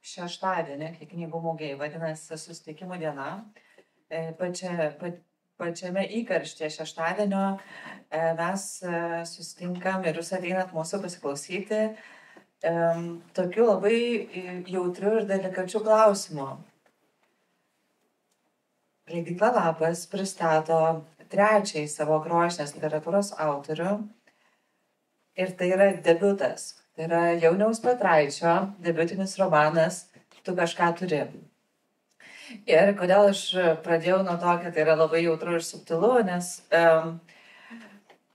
šeštadienį, kai knygų mugėje vadinasi susitikimų diena. Pačiame įkarštyje šeštadienio mes susitinkam ir jūs ateinat mūsų pasiklausyti tokių labai jautrių ir delikačių klausimų. Leidykla Lapas pristato trečiąjį savo grožinės literatūros autorių ir tai yra debiutas. Tai yra Jauniaus Petraičio debiutinis romanas Tu kažką turi. Ir kodėl aš pradėjau nuo to, kad tai yra labai jautru ir subtilu, nes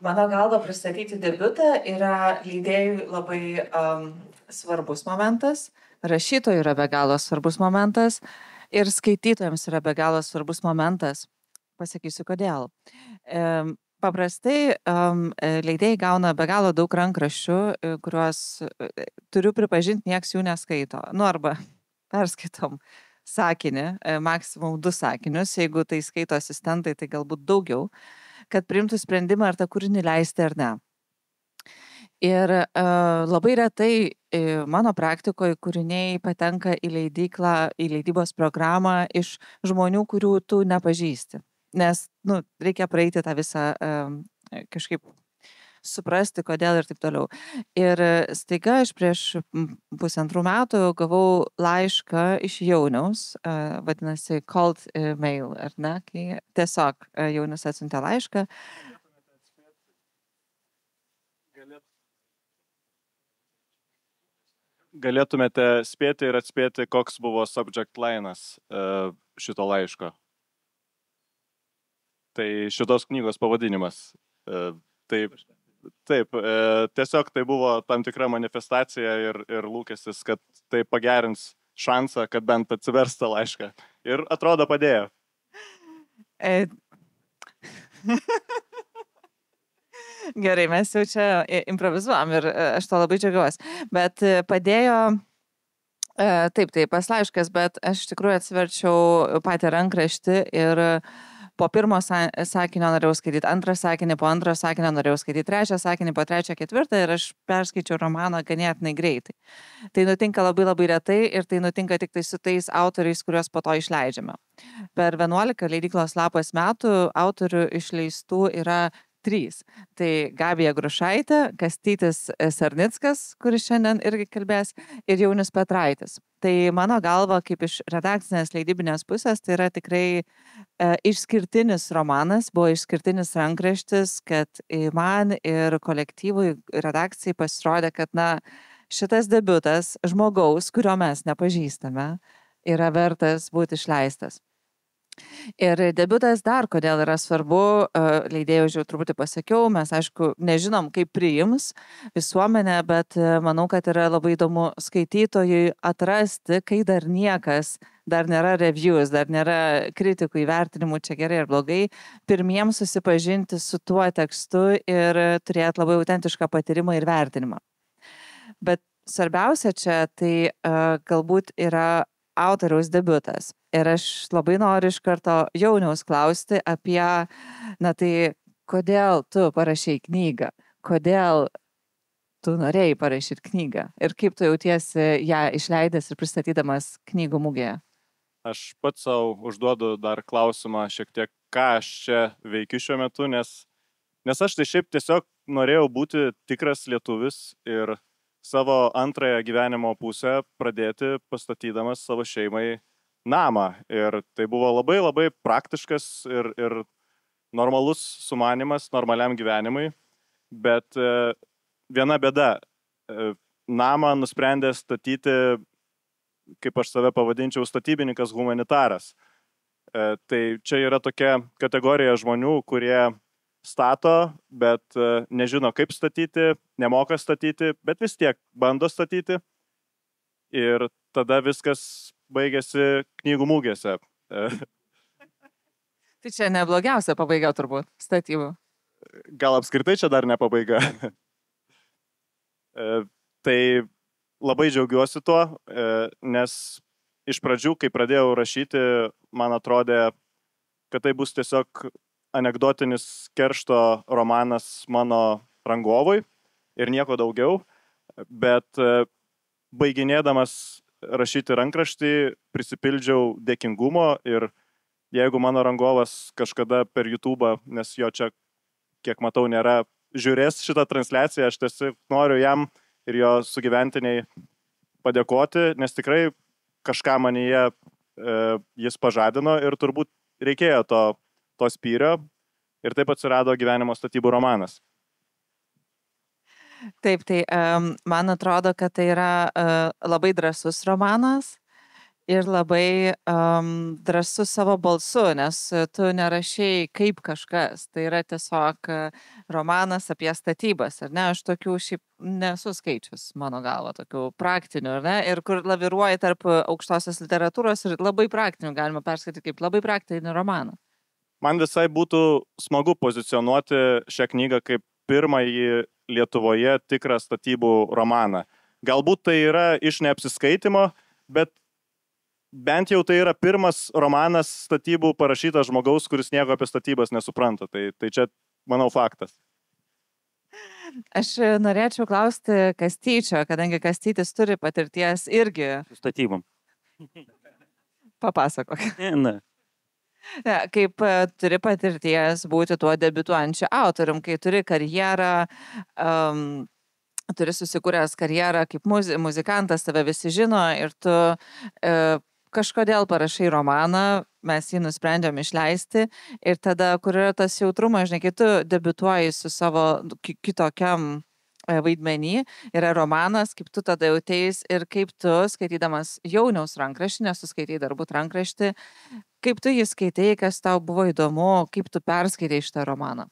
mano galva pristatyti debiutą yra leidėjui labai svarbus momentas, rašytojui yra be galo svarbus momentas ir skaitytojams yra be galo svarbus momentas. Pasakysiu kodėl. Paprastai leidėjai gauna be galo daug rankraščių, kuriuos, turiu pripažinti, nieks jų neskaito. Nu arba perskaitom sakinį, maksimum 2 sakinius, jeigu tai skaito asistentai, tai galbūt daugiau, kad priimtų sprendimą ar tą kūrinį leisti ar ne. Ir labai retai mano praktikoje kūriniai patenka į leidyklą, į leidybos programą iš žmonių, kurių tu nepažįsti. Nes reikia praeiti tą visą kažkaip suprasti, kodėl ir taip toliau. Ir staiga aš prieš 1,5 metų gavau laišką iš Jauniaus, vadinasi Cold Mail, ar ne? Kai tiesiog Jaunius atsiuntė laišką. Galėtumėte spėti ir atspėti, koks buvo subject line'as šito laiško. Tai šitos knygos pavadinimas. Taip, tiesiog tai buvo tam tikra manifestacija ir lūkestis, kad tai pagerins šansą, kad bent atsivers tą laišką. Ir atrodo padėjo. Gerai, mes jau čia improvizuojam ir aš to labai džiaugiuosi. Bet padėjo, taip, pas laiškas, bet aš iš tikrųjų atsiverčiau patį rankraštį ir po pirmo sakinio norėjau skaityti antrą sakinį, po antro sakinio norėjau skaityti trečią sakinį, po trečią, ketvirtą ir aš perskaičiau romaną ganėtinai greitai. Tai nutinka labai labai retai ir tai nutinka tik tai su tais autoriais, kuriuos po to išleidžiame. Per 11 leidyklos Lapas metų autorių išleistų yra 3. Tai Gabija Grušaitė, Kastytis Sarnickas, kuris šiandien irgi kalbės, ir Jaunius Petraitis. Tai mano galva, kaip iš redakcinės leidybinės pusės, tai yra tikrai išskirtinis romanas, buvo išskirtinis rankraštis, kad man ir kolektyvui redakcijai pasirodė, kad šitas debiutas žmogaus, kurio mes nepažįstame, yra vertas būti išleistas. Ir debiutas dar kodėl yra svarbu, leidėjų jau truputį pasakiau, mes aišku nežinom, kaip priims visuomenė, bet manau, kad yra labai įdomu skaitytojui atrasti, kai dar niekas, dar nėra reviews, dar nėra kritikų įvertinimų, čia gerai ir blogai, pirmiems susipažinti su tuo tekstu ir turėti labai autentišką patyrimą ir vertinimą. Bet svarbiausia čia tai galbūt yra autoriaus debiutas. Ir aš labai noriu iš karto Jauniaus klausti apie, tai kodėl tu parašei knygą, kodėl tu norėjai parašyti knygą ir kaip tu jautiesi ją išleidęs ir pristatydamas knygų mugėje. Aš pats savo užduodu dar klausimą šiek tiek, ką aš čia veikiu šiuo metu, nes aš tai šiaip tiesiog norėjau būti tikras lietuvis ir savo antrąją gyvenimo pusę pradėti pastatydamas savo šeimai namą. Ir tai buvo labai labai praktiškas ir normalus sumanymas normaliam gyvenimui, bet viena bėda. Namą nusprendė statyti, kaip aš save pavadinčiau, statybininkas humanitaras. Tai čia yra tokia kategorija žmonių, kurie stato, bet nežino kaip statyti, nemoka statyti, bet vis tiek bando statyti. Ir tada viskas baigėsi knygų mugėse. Tai čia neblogiausia pabaiga turbūt statybų. Gal apskritai čia dar ne pabaiga. Tai labai džiaugiuosi tuo, nes iš pradžių, kai pradėjau rašyti, man atrodė, kad tai bus tiesiog anekdotinis keršto romanas mano rangovui ir nieko daugiau, bet baiginėdamas rašyti rankraštį, prisipildžiau dėkingumo ir jeigu mano rangovas kažkada per YouTube, nes jo čia, kiek matau, nėra, žiūrės šitą transliaciją, aš tiesiog noriu jam ir jo sugyventiniai padėkoti, nes tikrai kažką manyje jis pažadino ir turbūt reikėjo to spyrio ir taip atsirado Gyvenimo statybų romanas. Taip, tai man atrodo, kad tai yra labai drąsus romanas ir labai drąsus savo balsu, nes tu nerašai kaip kažkas, tai yra tiesiog romanas apie statybas, ar ne? Aš tokių šiaip nesu skaičius, mano galva, tokių praktinių, ar ne? Ir kur laviruoja tarp aukštosios literatūros ir labai praktinių, galima perskaityti kaip labai praktinį romaną. Man visai būtų smagu pozicionuoti šią knygą kaip pirmąjį Lietuvoje tikrą statybų romaną. Galbūt tai yra iš neapsiskaitimo, bet bent jau tai yra pirmas romanas statybų parašytas žmogaus, kuris nieko apie statybas nesupranta. Tai čia, manau, faktas. Aš norėčiau klausti Kastyčio, kadangi Kastytis turi patirties irgi. Su statybom. Papasakok. Na. Kaip turi patirties būti tuo debiutuojančiu autorium, kai turi karjerą, turi susikūręs karjerą kaip muzikantas, tave visi žino ir tu kažkodėl parašai romaną, mes jį nusprendėm išleisti ir tada, kur yra tas jautrumas, žinai, kai tu debiutuoji su savo kitokiam vaidmenį, yra romanas, kaip tu tada jautėjais ir kaip tu, skaitydamas jauniaus rankraštį, nes tu skaitai darbut rankraštį, kaip tu jį skaitai, kas tau buvo įdomu, kaip tu perskaitai šitą romaną?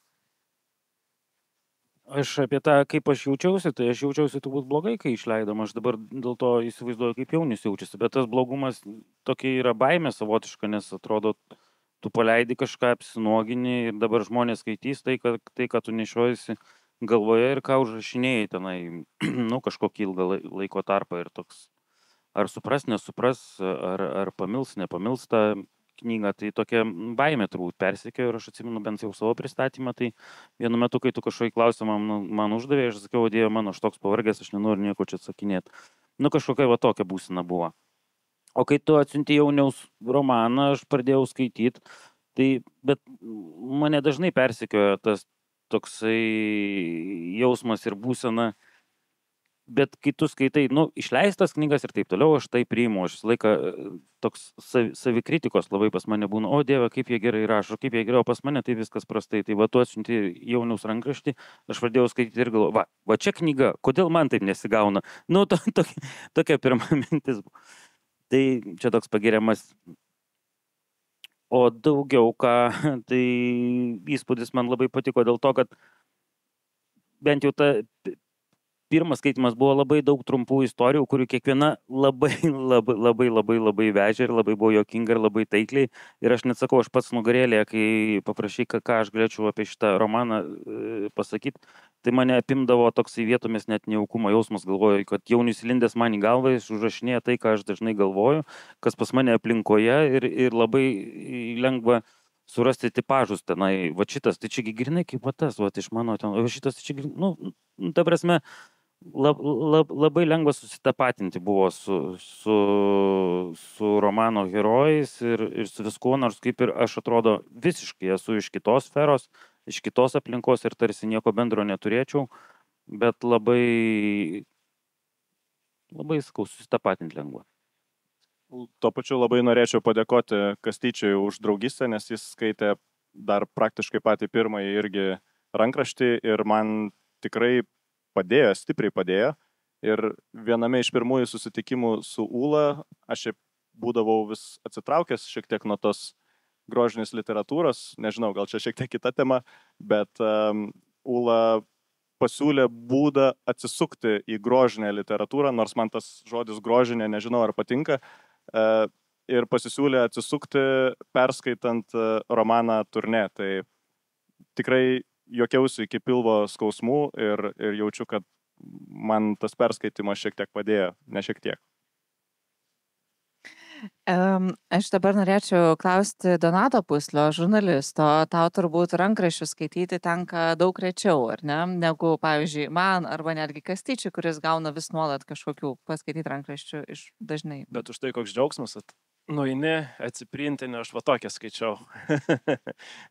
Aš apie tą, kaip aš jaučiausi, tai aš jaučiausi turbūt blogai, kai išleidom. Aš dabar dėl to įsivaizduoju, kaip jaunis jaučiasi. Bet tas blogumas tokia yra baimė savotiška, nes atrodo, tu paleidi kažką, apsinuogini ir dabar žmonės skaitys tai, ką tu nešiojasi galvoje ir ką užrašinėjai tenai, kažkokį ilgą laiko tarpą ir toks, ar supras, nesupras, ar pamils, nepamils tą knygą, tai tokia baimė turbūt persikėjo ir aš atsimenu bent jau savo pristatymą, tai vienu metu, kai tu kažkokį klausimą man uždavė, aš sakiau, Dieve mano, aš toks pavargęs, aš nenoriu nieko čia atsakinėti. Kažkokia va tokia būsena buvo. O kai tu atsiunti jauniaus romaną, aš pradėjau skaityti, bet mane dažnai persikėjo tas toksai jausmas ir būsena, bet kai tu skaitai, išleistas knygas ir taip toliau, aš tai priimu, aš visą laiką toks savikritikos labai pas mane būna, o Dieve, kaip jie gerai rašo, kaip jie gerai, o pas mane tai viskas prastai, tai va tu atsiunti jauniaus rankraštį, aš pradėjau skaityti ir galvoju, va čia knyga, kodėl man taip nesigauna, tokia pirma mintis buvo. Tai čia toks pagiriamas. O daugiau ką, tai įspūdis man labai patiko dėl to, kad bent jau ta pirmas skaitimas buvo labai daug trumpų istorijų, kurių kiekviena labai vežė ir labai buvo juokinga ir labai taikliai. Ir aš net sakau, aš pats nugarėlėje, kai paprašai, ką aš galėčiau apie šitą romaną pasakyti, tai mane apimdavo toksai vietomis net nejaukumo jausmas, galvoju, kad Jaunius įlindęs man į galvą, jis užrašinėja tai, ką aš dažnai galvoju, kas pas mane aplinkoje ir labai lengva surasti tipažus tenai, va šitas, tai čiagi grinai kaip va tas, va iš mano ten, va šitas, tai čiagi, ta prasme, labai lengva susitapatinti buvo su romano herojais ir su viskuo, nors kaip ir aš atrodo visiškai esu iš kitos sferos, iš kitos aplinkos ir tarsi nieko bendro neturėčiau, bet labai susitapatinti lengva. Tuo pačiu labai norėčiau padėkoti Kastyčiui už draugystę, nes jis skaitė dar praktiškai patį pirmąjį irgi rankraštį ir man tikrai padėjo, stipriai padėjo. Ir viename iš pirmųjų susitikimų su Ūla aš būdavau vis atsitraukęs šiek tiek nuo tos grožinės literatūros, nežinau, gal čia šiek tiek kita tema, bet Ūla pasiūlė būdą atsisukti į grožinę literatūrą, nors man tas žodis grožinė, nežinau ar patinka, ir pasisiūlė atsisukti perskaitant romaną Turnė. Tai tikrai juokiausi iki pilvo skausmų ir jaučiu, kad man tas perskaitimas šiek tiek padėjo, ne šiek tiek. Aš dabar norėčiau klausti Donato Puslio, žurnalisto. Tau turbūt rankraščius skaityti tenka daug rečiau, ar ne? Negu, pavyzdžiui, man arba netgi Kastyčiui, kuris gauna vis nuolat kažkokių paskaityti rankraščių iš dažnai. Bet už tai koks džiaugsmas, nueini, atsiprintinį, aš va tokią skaičiau.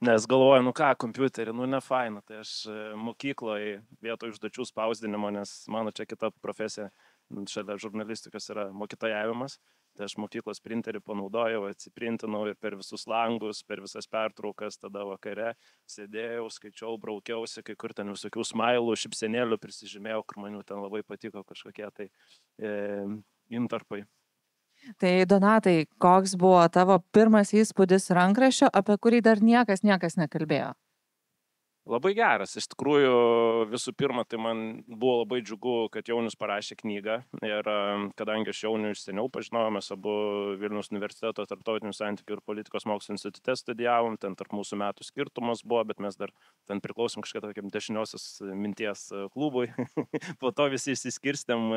Nes galvoju, nu ką, kompiuterį, nu ne faina. Tai aš mokykloje vietoj užduočių spausdinimo, nes mano čia kita profesija, šalia žurnalistikos yra mokytojavimas. Tai aš mokyklos printerį panaudojau, atsiprintinau ir per visus langus, per visas pertraukas, tada vakare sėdėjau, skaičiau, braukiausi, kai kur ten visokių smailų, šipsenėlių prisižymėjau, kur man ten labai patiko kažkokie tai intarpai. Tai Donatai, koks buvo tavo pirmas įspūdis rankraščio, apie kurį dar niekas nekalbėjo? Labai geras. Iš tikrųjų, visų pirma, tai man buvo labai džiugu, kad Jaunius parašė knygą. Ir kadangi aš Jaunių iš seniau pažinojau, mes abu Vilniaus universiteto tarptautinių santykių ir politikos mokslų institute studijavom, ten tarp mūsų metų skirtumas buvo, bet mes dar ten priklausom kažkokiam tokiam dešiniosios minties klubui. Po to visi išsiskirstėm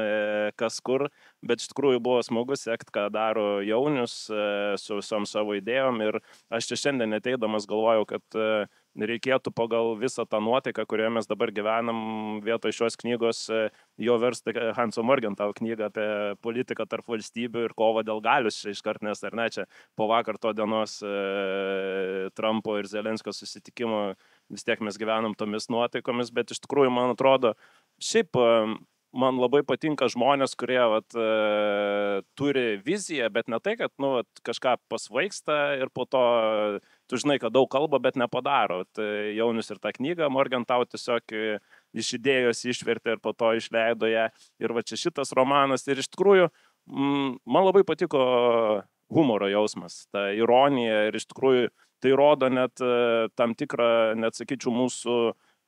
kas kur, bet iš tikrųjų buvo smagu sekti, ką daro Jaunius su visom savo idėjom. Ir aš čia šiandien ateidamas galvojau, kad reikėtų pagal visą tą nuotaiką, kurioje mes dabar gyvenam, vietoj šios knygos jo versti Hanso Morgenthau knygą apie politiką tarp valstybių ir kovą dėl galius iškart, nes ar ne, čia po vakar to dienos Trumpo ir Zelenskio susitikimo vis tiek mes gyvenam tomis nuotaikomis, bet iš tikrųjų, man atrodo, šiaip man labai patinka žmonės, kurie turi viziją, bet ne tai, kad kažką pasvaigsta ir po to tu žinai, kad daug kalba, bet nepadaro. Tai Jaunius ir tą knygą Morgenthau tiesiog iš idėjos išvertė ir po to išleido ją. Ir va čia šitas romanas. Ir iš tikrųjų, man labai patiko humoro jausmas, ta ironija. Ir iš tikrųjų tai rodo net tam tikrą, net sakyčiau, mūsų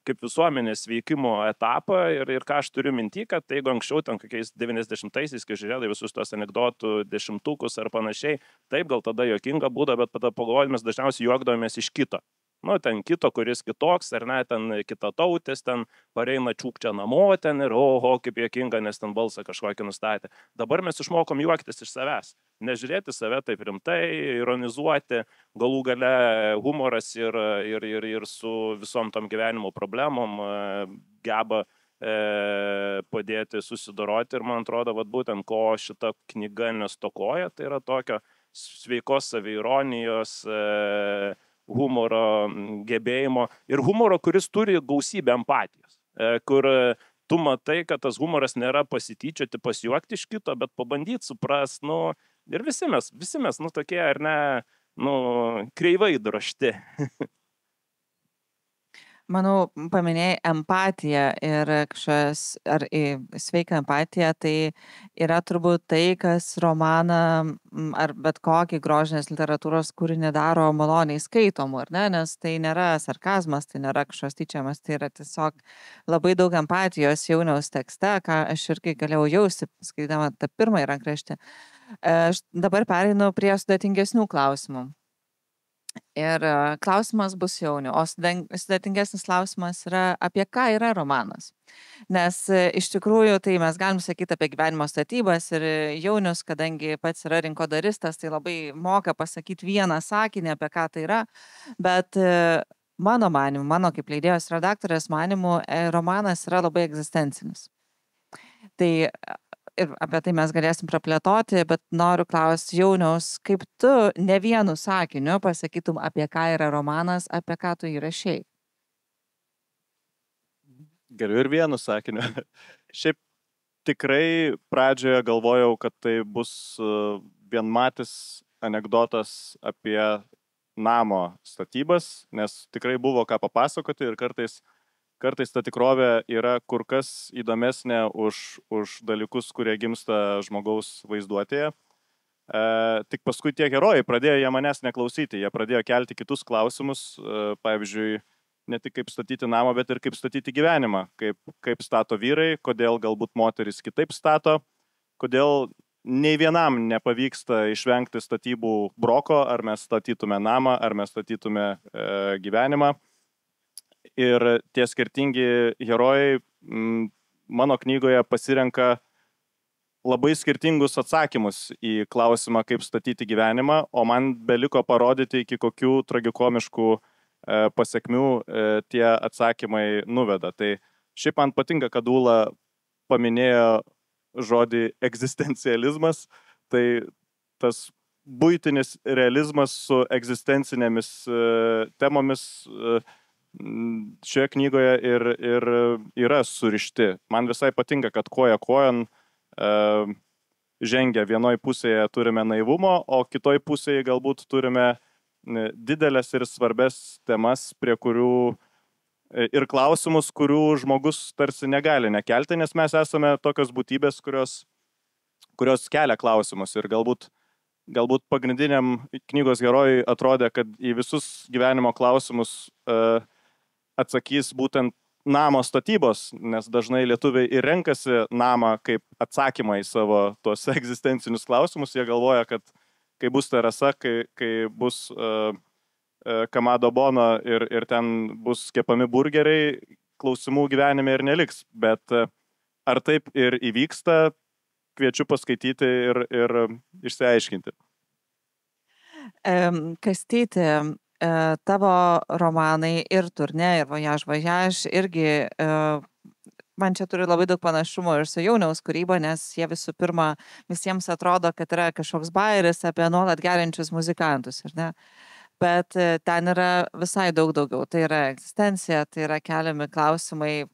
kaip visuomenės veikimo etapą ir ką aš turiu minty, kad jeigu anksčiau ten kokiais 90-aisiais, kai žiūrėdai visus tos anekdotų dešimtukus ar panašiai, taip gal tada juokinga būdavo, bet tada pagalvojomės dažniausiai juokdavomės iš kito. Nu, ten kito, kuris kitoks, ar ne, ten kitatautis, ten pareina čiūkčia namo ten ir oho, kaip juokinga, nes ten balsą kažkokį nustatė. Dabar mes išmokom juoktis iš savęs. Nežiūrėti save taip rimtai, ironizuoti, galų gale humoras ir su visom tom gyvenimo problemom geba padėti susidoroti. Ir man atrodo, būtent ko šita knyga nestokoja, tai yra tokio sveikos saviironijos, humoro gebėjimo ir humoro, kuris turi gausybę empatijos, kur tu matai, kad tas humoras nėra pasityčioti, pasijuokti iš kito, bet pabandyti supras, ir visi mes, tokie, ar ne, kreivai drožti. Manau, paminėjai empatiją ir kažkas, ar sveiką empatiją, tai yra turbūt tai, kas romaną ar bet kokį grožinės literatūros kūrinį daro maloniai skaitomu, ar ne? Nes tai nėra sarkazmas, tai nėra kažkas tyčiamas, tai yra tiesiog labai daug empatijos Jauniaus tekste, ką aš irgi galėjau jausti, skaitydama tą pirmąjį rankraštį. Aš dabar pereinu prie sudėtingesnių klausimų. Ir klausimas bus Jaunių, o sudėtingesnis klausimas yra, apie ką yra romanas. Nes iš tikrųjų tai mes galim sakyti apie gyvenimo statybas ir Jaunius, kadangi pats yra rinkodaristas, tai labai moka pasakyti vieną sakinį, apie ką tai yra. Bet mano manimu, mano kaip leidėjos redaktorės manimu, romanas yra labai egzistencinis. Tai ir apie tai mes galėsim praplėtoti, bet noriu klausti Jauniaus, kaip tu ne vienu sakiniu pasakytum, apie ką yra romanas, apie ką tu įrašei? Geriau ir vienu sakiniu. Šiaip tikrai pradžioje galvojau, kad tai bus vienmatis anekdotas apie namo statybas, nes tikrai buvo ką papasakoti ir kartais ta tikrovė yra kur kas įdomesnė už dalykus, kurie gimsta žmogaus vaizduotėje. Tik paskui tie herojai pradėjo jie manęs neklausyti, jie pradėjo kelti kitus klausimus, pavyzdžiui, ne tik kaip statyti namą, bet ir kaip statyti gyvenimą, kaip stato vyrai, kodėl galbūt moteris kitaip stato, kodėl nei vienam nepavyksta išvengti statybų broko, ar mes statytume namą, ar mes statytume gyvenimą. Ir tie skirtingi herojai mano knygoje pasirenka labai skirtingus atsakymus į klausimą, kaip statyti gyvenimą, o man beliko parodyti, iki kokių tragikomiškų pasiekmių tie atsakymai nuveda. Tai šiaip man patinka, kad Ūla paminėjo žodį egzistencializmas, tai tas buitinis realizmas su egzistencinėmis temomis šioje knygoje ir yra surišti. Man visai patinka, kad koja kojon žengia. Vienoj pusėje turime naivumo, o kitoj pusėje galbūt turime didelės ir svarbės temas, prie kurių ir klausimus, kurių žmogus tarsi negali nekelti, nes mes esame tokios būtybės, kurios kelia klausimus. Ir galbūt pagrindiniam knygos herojui atrodė, kad į visus gyvenimo klausimus atsakys būtent namo statybos, nes dažnai lietuviai ir renkasi namą kaip atsakymą į savo tuos egzistencinius klausimus. Jie galvoja, kad kai bus terasa, kai bus kamado bono ir ten bus kepami burgeriai, klausimų gyvenime ir neliks. Bet ar taip ir įvyksta, kviečiu paskaityti ir išsiaiškinti. Kastyti, tavo romanai ir Turnė, ir Voyage irgi man čia turi labai daug panašumo ir su Jauniaus kūryba, nes jie visų pirma visiems atrodo, kad yra kažkoks bairis apie nuolat geriančius muzikantus, ar ne? Bet ten yra visai daug daugiau. Tai yra egzistencija, tai yra keliami klausimai,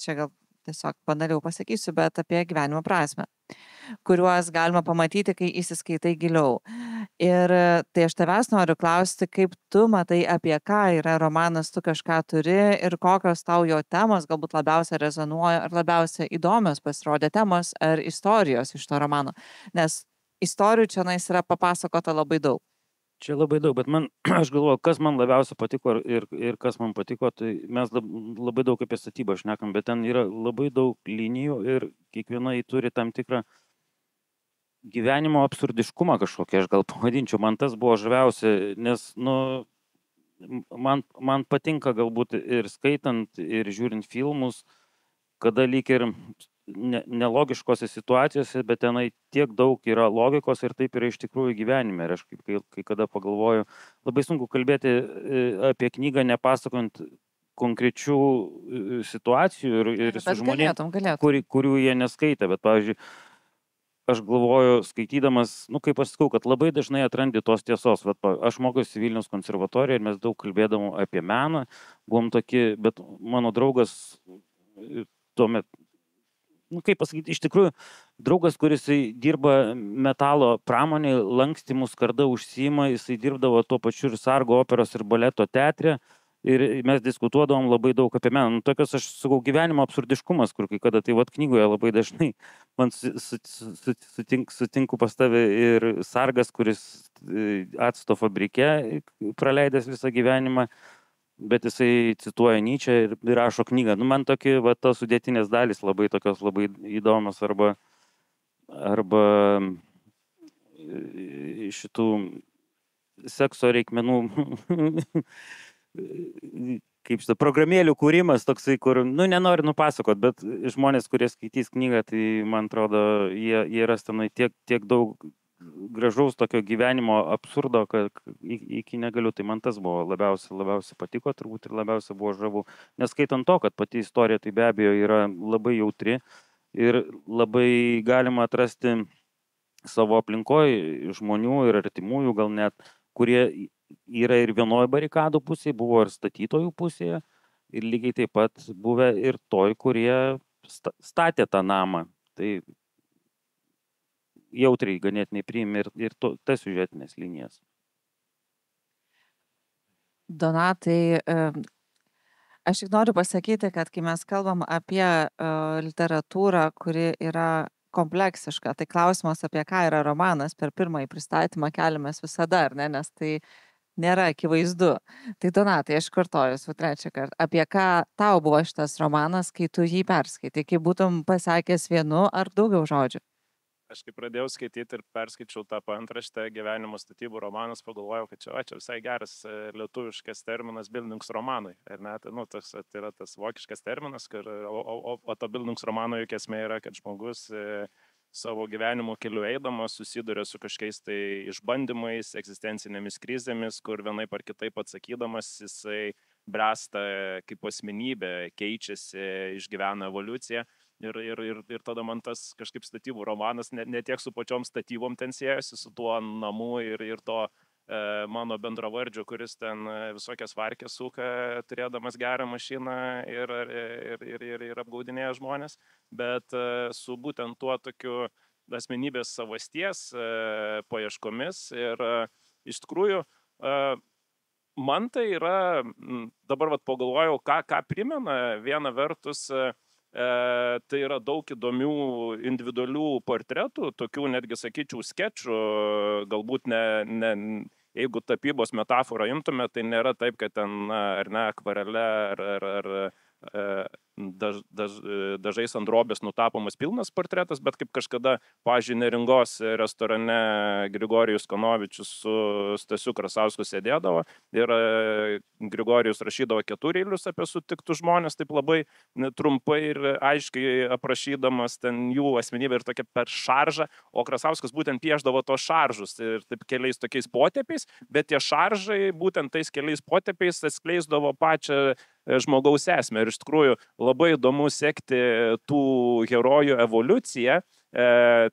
čia gal tiesiog banaliau pasakysiu, bet apie gyvenimo prasme, kuriuos galima pamatyti, kai įsiskaitai giliau. Ir tai aš tavęs noriu klausti, kaip tu matai, apie ką yra romanas, tu kažką turi ir kokios tau jo temos galbūt labiausiai rezonuoja ar labiausiai įdomios pasirodė temos ar istorijos iš to romano. Nes istorijų čia yra papasakota labai daug. Čia labai daug, bet aš galvoju, kas man labiausiai patiko ir kas man patiko, tai mes labai daug apie statybą šnekam, bet ten yra labai daug linijų ir kiekviena turi tam tikrą gyvenimo absurdiškumą kažkokį, aš gal pavadinčiau, man tas buvo žaviausia, nes, man patinka galbūt ir skaitant, ir žiūrint filmus, kada lyg ir nelogiškose situacijose, bet tenai tiek daug yra logikos ir taip yra iš tikrųjų gyvenime. Ir aš kai kada pagalvoju, labai sunku kalbėti apie knygą, nepasakant konkrečių situacijų ir su žmonėmis, kurių jie neskaitė. Bet, pavyzdžiui, aš galvoju, skaitydamas, kaip aš sakau, kad labai dažnai atrandi tos tiesos. Aš mokiausi Vilniaus konservatorijoje ir mes daug kalbėdavom apie meną, buvom tokie, bet mano draugas tuomet, kaip pasakyti, iš tikrųjų, draugas, kuris dirba metalo pramonėje, lankstymų skarda užsiima, jisai dirbdavo tuo pačiu ir Sargo operos ir baleto teatre ir mes diskutuodavom labai daug apie meną. Tokios, aš sakau, gyvenimo absurdiškumas, kur kai kada, tai knygoje labai dažnai man sutinku pas tave ir Sargas, kuris acto fabrike praleidęs visą gyvenimą, bet jisai cituoja Nyčę ir rašo knygą. Man tokie, tos sudėtinės dalys labai tokios labai įdomios arba šitų sekso reikmenų kaip šitą programėlių kūrimas toksai, kur, nenoriu nupasakot, bet žmonės, kurie skaitys knygą, tai man atrodo, jie ras tenai tiek daug gražaus tokio gyvenimo absurdo, kad iki negaliu, tai man tas buvo labiausiai patiko, turbūt ir labiausiai buvo žavu. Neskaitant to, kad pati istorija tai be abejo yra labai jautri ir labai galima atrasti savo aplinkoje žmonių ir artimųjų, gal net, kurie yra ir vienoje barikadų pusėje, buvo ir statytojų pusėje, ir lygiai taip pat buvę ir toj, kurie statė tą namą. Tai jautriai ganėtinai priimi ir tas siužetinės linijas. Donatai, aš tik noriu pasakyti, kad kai mes kalbam apie literatūrą, kuri yra kompleksiška, tai klausimas, apie ką yra romanas, per pirmąjį pristatymą keliamės visada, ar ne, nes tai nėra akivaizdu. Tai Donatai, aš kartoju su trečią kartą, apie ką tau buvo šitas romanas, kai tu jį perskaitai, kai būtum pasakęs vienu ar daugiau žodžių? Aš kai pradėjau skaityti ir perskaičiau tą paantraštę gyvenimo statybų romanas, pagalvojau, kad čia visai geras lietuviškas terminas Bildungsromanui. Ir net, tai yra tas vokiškas terminas, o to Bildungsromano juk esmė yra, kad žmogus savo gyvenimo keliu eidamas susiduria su kažkokiais tai išbandymais, egzistencinėmis krizėmis, kur vienaip ar kitaip atsakydamas jisai bręsta kaip asmenybė, keičiasi, išgyvena evoliuciją. Ir tada man tas kažkaip statybų romanas ne tiek su pačiom statybom ten siejasi, su tuo namu ir to mano bendravardžio, kuris ten visokias varkės suka, turėdamas gerą mašiną ir apgaudinėja žmonės, bet su būtent tuo tokiu asmenybės savasties paieškomis. Ir iš tikrųjų, man tai yra, dabar pagalvojau, ką primena, viena vertus, tai yra daug įdomių individualių portretų, tokių netgi, sakyčiau, skečų, galbūt jeigu tapybos metaforą imtume, tai nėra taip, kad ten, ar ne, akvarele, ar dažais ant drobės nutapomas pilnas portretas, bet kaip kažkada, pavyzdžiui, Neringos restorane Grigorijus Kanovičius su Stasiu Krasausku sėdėdavo ir Grigorijus rašydavo ketureilius apie sutiktus žmonės, taip labai trumpai ir aiškiai aprašydamas ten jų asmenybę ir tokia per šaržą, o Krasauskas būtent pieždavo tos šaržus ir taip keliais tokiais potėpiais, bet tie šaržai būtent tais keliais potėpiais atskleisdavo pačią žmogaus esmę. Ir iš tikrųjų labai įdomu sekti tų herojų evoliuciją,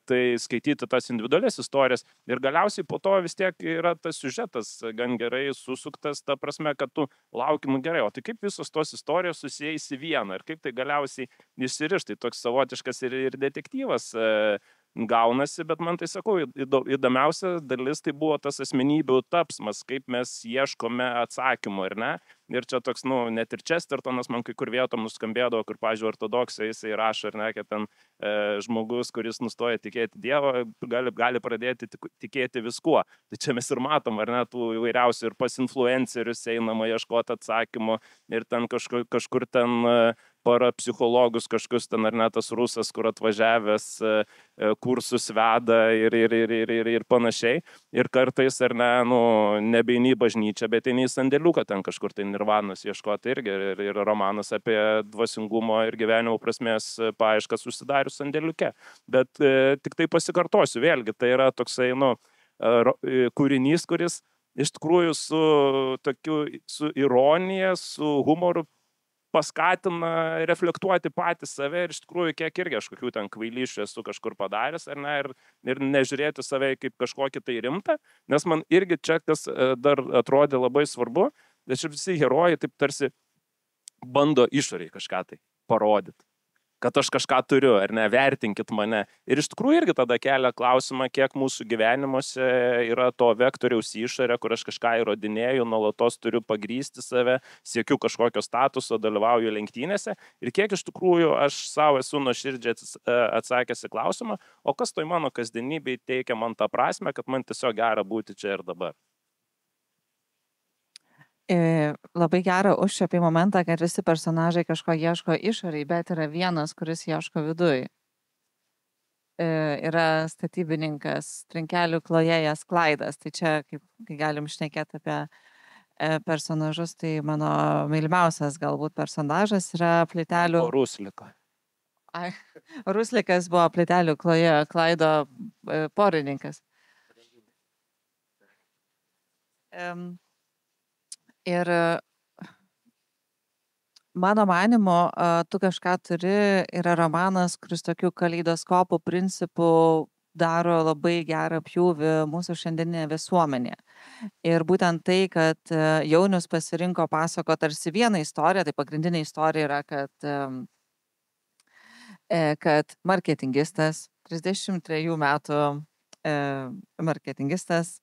tai skaityti tas individualias istorijas ir galiausiai po to vis tiek yra tas siužetas gan gerai susuktas, ta prasme, kad tu lauki, gerai, o tai kaip visos tos istorijos susijęs į vieną ir kaip tai galiausiai išsiriš, tai toks savotiškas ir detektyvas gaunasi, bet man tai, sakau, įdomiausia dalis tai buvo tas asmenybių tapsmas, kaip mes ieškome atsakymų, ar ne? Ir čia toks, net ir Chestertonas man kai kur vietom nuskambėdavo, kur, pavyzdžiui, ortodoksai jisai rašo, ar ne, kad ten žmogus, kuris nustoja tikėti Dievą, gali pradėti tikėti viskuo. Tai čia mes ir matom, ar ne, tų įvairiausių ir pas influencerius einama ieškoti atsakymų ir ten kažkur ten parapsichologus, kažkus ten, ar ne, tas rusas, kur atvažiavęs kursus veda ir panašiai. Ir kartais, ar ne, nebeini į bažnyčią, bet eini į sandėliuką ten kažkur tai nirvanos ieškoti irgi. Ir romanas apie dvasingumo ir gyvenimo prasmės paieškas užsidarius sandėliuke. Bet tik tai pasikartosiu, vėlgi, tai yra toksai, kūrinys, kuris iš tikrųjų su ironija, su humoru paskatina reflektuoti patį save ir iš tikrųjų kiek irgi aš kokių ten kvailyšių esu kažkur padaręs, ar ne, ir nežiūrėti save kaip kažkokį tai rimtą, nes man irgi čia kas dar atrodė labai svarbu, nes visi herojai taip tarsi bando išoriai kažką tai parodyti, kad aš kažką turiu, ar ne, vertinkit mane. Ir iš tikrųjų irgi tada kelia klausimą, kiek mūsų gyvenimuose yra to vektoriaus išorė, kur aš kažką įrodinėju, nuolatos turiu pagrysti save, siekiu kažkokio statuso, dalyvauju lenktynėse. Ir kiek iš tikrųjų aš savo esu nuoširdžiai atsakęs į klausimą, o kas toj mano kasdienybėj teikia man tą prasme, kad man tiesiog gera būti čia ir dabar. Labai gera užčiapė momentą, kad visi personažai kažko ieško išoriai, bet yra vienas, kuris ieško viduj. Yra statybininkas, trinkelių klojėjas Klaidas. Tai čia, kai galim šnekėti apie personažus, tai mano mylimiausias galbūt personažas yra plytelių... Rusliko. Ruslikas buvo plytelių Klaido porininkas. Ir mano manymu, tu kažką turi, yra romanas, kuris tokių kaleidoskopų principų daro labai gerą pjūvį mūsų šiandieninėje visuomenėje. Ir būtent tai, kad Jaunius pasirinko pasako tarsi vieną istoriją, tai pagrindinė istorija yra, kad marketingistas, 33 metų marketingistas,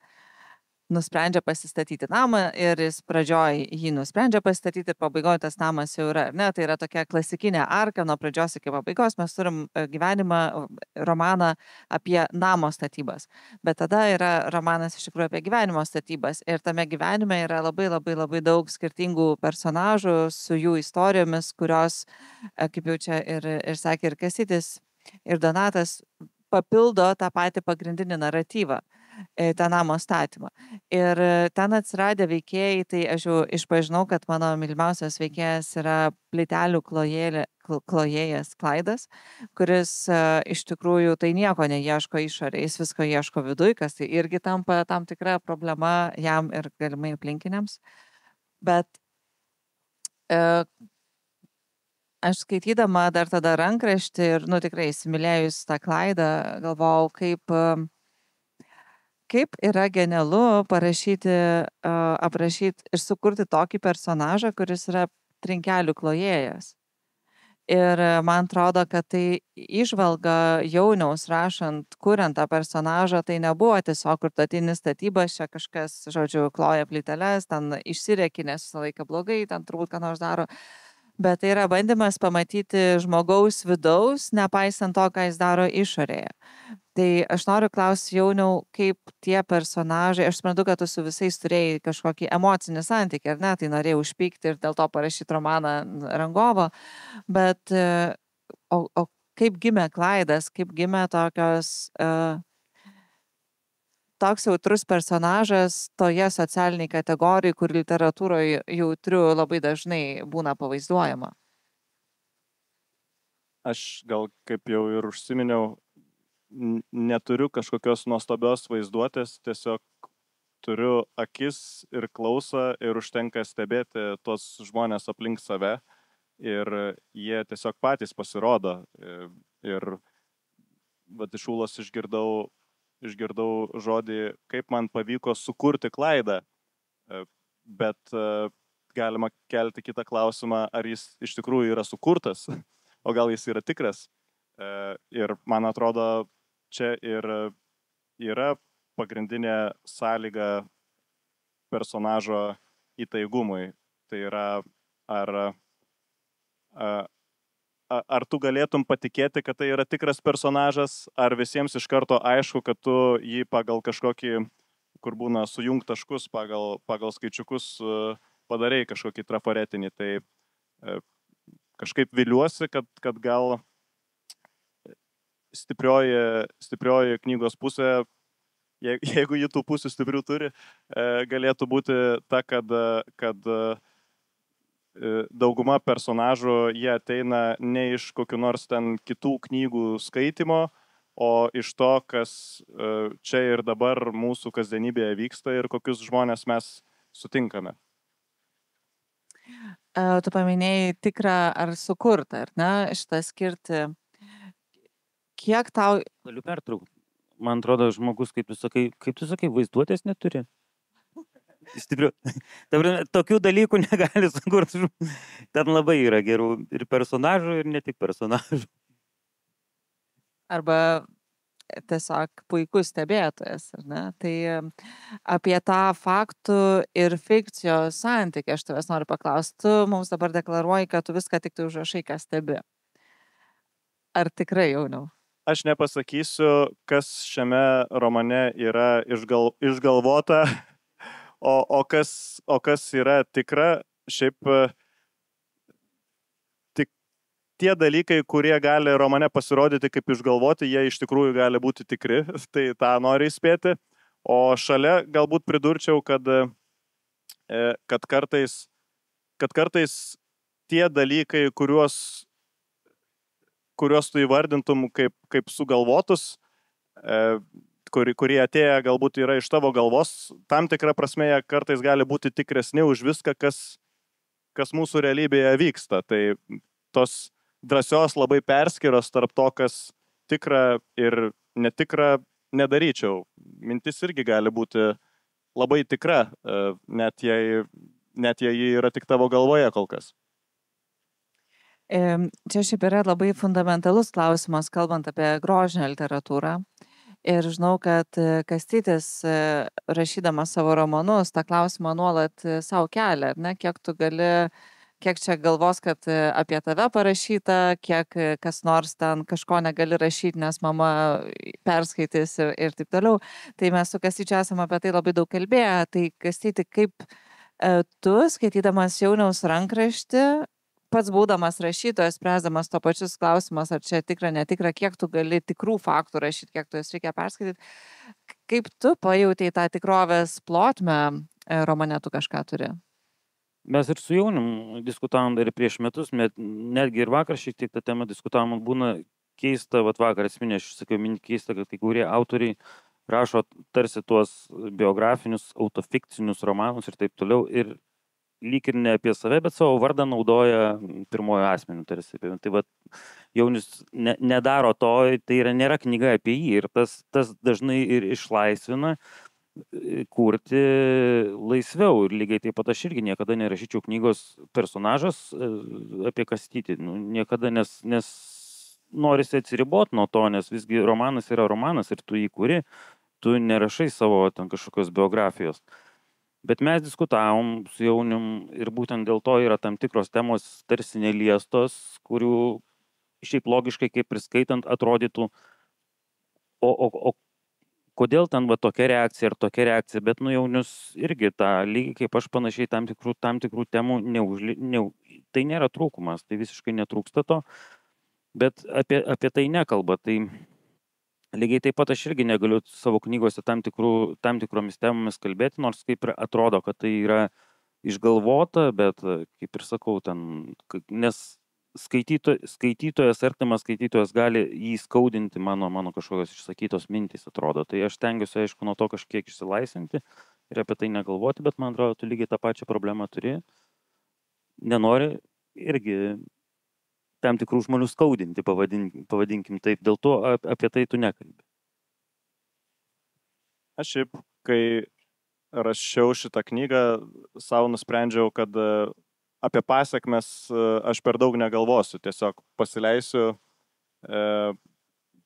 nusprendžia pasistatyti namą ir jis pradžioj jį nusprendžia pasistatyti ir pabaigoje tas namas jau yra. Ne, tai yra tokia klasikinė arka nuo pradžios iki pabaigos. Mes turim gyvenimą, romaną apie namo statybas. Bet tada yra romanas iš tikrųjų apie gyvenimo statybas. Ir tame gyvenime yra labai daug skirtingų personažų su jų istorijomis, kurios, kaip jau čia ir sakė ir Kastytis, ir Donatas, papildo tą patį pagrindinį naratyvą. tą namo statymą. Ir ten atsiradę veikėjai, tai aš jau išpažinau, kad mano mylimiausias veikėjas yra plytelių klojėjas Klaidas, kuris iš tikrųjų tai nieko neieško išorėje, jis visko ieško viduj, kas tai irgi tampa tam tikra problema jam ir galimai aplinkiniams. Bet aš skaitydama dar tada rankraštį ir, tikrai įsimylėjus tą Klaidą, galvojau, kaip yra genialu parašyti, aprašyti ir sukurti tokį personažą, kuris yra trinkelių klojėjas. Ir man atrodo, kad tai įžvalga jauniaus rašant, kuriant tą personažą, tai nebuvo tiesiog kur tatinis statybas, čia kažkas, žodžiu, kloja plyteles, ten išsirėki, nes visą laiką blogai, ten turbūt ką nors daro. Bet tai yra bandymas pamatyti žmogaus vidaus, nepaisant to, ką jis daro išorėje. Tai aš noriu klausti jauniau, kaip tie personažai, aš suprantu, kad tu su visais turėjai kažkokį emocinį santykį, ar ne, tai norėjau užpykti ir dėl to parašyti romaną rangovo, bet o kaip gimė Klaidas, kaip gimė toks jautrus personažas toje socialiniai kategorijai, kur literatūroje jautriu labai dažnai būna pavaizduojama? Aš gal, kaip jau ir užsiminiau, neturiu kažkokios nuostabios vaizduotės, tiesiog turiu akis ir klausą ir užtenka stebėti tuos žmonės aplink save ir jie tiesiog patys pasirodo. Ir iš Ūlos išgirdau žodį, kaip man pavyko sukurti Klaidą, bet galima kelti kitą klausimą, ar jis iš tikrųjų yra sukurtas, o gal jis yra tikras. Ir man atrodo, čia ir yra pagrindinė sąlyga personažo įtaigumui. Tai yra, ar tu galėtum patikėti, kad tai yra tikras personažas, ar visiems iš karto aišku, kad tu jį pagal kažkokį, kur būna sujungt taškus, pagal skaičiukus padarei kažkokį trafaretinį. Tai kažkaip viliuosi, kad gal stiprioji knygos pusė, jeigu jį tų pusių stiprių turi, galėtų būti ta, kad dauguma personažų jie ateina ne iš kokių nors ten kitų knygų skaitimo, o iš to, kas čia ir dabar mūsų kasdienybėje vyksta ir kokius žmonės mes sutinkame. Tu paminėjai tikrą ar sukurtą, ar ne, šitą skirti. Kiek tau... Galiu pertraukti. Man atrodo, žmogus, kaip tu sakai, vaizduotės neturi. Stipriu. Tokių dalykų negali sukurti. Ten labai yra gerų ir personažų, ir ne tik personažų. Arba tiesiog puikus stebėtojas, ar ne? Tai apie tą faktų ir fikcijos santykį aš tavęs noriu paklausti. Tu mums dabar deklaruoji, kad tu viską tik tai užrašai, ką stebi. Ar tikrai jauniau? Aš nepasakysiu, kas šiame romane yra išgalvota, o kas yra tikra. Šiaip tik tie dalykai, kurie gali romane pasirodyti kaip išgalvoti, jie iš tikrųjų gali būti tikri, tai tą noriu įspėti. O šalia galbūt pridurčiau, kad kartais tie dalykai, kuriuos tu įvardintum kaip sugalvotus, kurie atėję galbūt yra iš tavo galvos, tam tikra prasme jie kartais gali būti tikresni už viską, kas mūsų realybėje vyksta. Tai tos drąsios labai perskyros tarp to, kas tikra ir netikra, nedaryčiau. Mintis irgi gali būti labai tikra, net jei ji yra tik tavo galvoje kol kas. Čia šiaip yra labai fundamentalus klausimas, kalbant apie grožinę literatūrą. Ir žinau, kad Kastytis, rašydamas savo romanus, tą klausimą nuolat savo kelia, ar ne? Kiek čia galvos, kad apie tave parašyta, kiek kas nors ten kažko negali rašyti, nes mama perskaitys ir taip toliau. Tai mes su Kastyčiu esame apie tai labai daug kalbėję. Tai Kastyti, kaip tu, skaitydamas jauniaus rankraštį, pats būdamas rašytojas, spręsdamas to pačius klausimas, ar čia tikra, netikra, kiek tu gali tikrų faktų rašyti, kiek tu jas reikia perskaityti, kaip tu pajutei tą tikrovės plotmę romane, tu kažką turi? Mes ir su Jaunium diskutavom dar prieš metus, netgi ir vakar šiek tiek tą temą diskutavom, man būna keista, vakar atsimenu, aš sakiau, keista, kad kai kurie autoriai rašo tarsi tuos biografinius, autofikcinius romanus ir taip toliau, ir lyg ir ne apie save, bet savo vardą naudoja pirmojo asmeniu tarsi. Tai Jaunis nedaro to, tai nėra knyga apie jį, ir tas dažnai ir išlaisvina kurti laisviau. Ir lygiai taip pat aš irgi niekada nerašyčiau knygos personažas apie Kastytį. Niekada, nes norisi atsiriboti nuo to, nes visgi romanas yra romanas ir tu jį kuri, tu nerašai savo ten kažkokios biografijos. Bet mes diskutavom su Jaunium ir būtent dėl to yra tam tikros temos tarsi neliestos, kurių šiaip logiškai, kaip priskaitant, atrodytų, o kodėl ten tokia reakcija ir tokia reakcija, bet Jaunius irgi tą lygiai kaip aš panašiai tam tikrų temų tai nėra trūkumas, tai visiškai netrūksta to, bet apie tai nekalba. Tai lygiai taip pat aš irgi negaliu savo knygose tam tikromis temomis kalbėti, nors kaip ir atrodo, kad tai yra išgalvota, bet kaip ir sakau, nes skaitytojas, artimas skaitytojas gali jį skaudinti mano kažkokios išsakytos mintys, atrodo. Tai aš stengiuosi, aišku, nuo to kažkiek išsilaisvinti ir apie tai negalvoti, bet man atrodo, tu lygiai tą pačią problemą turi. Nenori irgi tam tikrų žmonių skaudinti, pavadinkim taip, dėl to apie tai tu nekalbi. Aš šiaip, kai rašiau šitą knygą, savo nusprendžiau, kad apie pasiekmes aš per daug negalvosiu, tiesiog pasileisiu,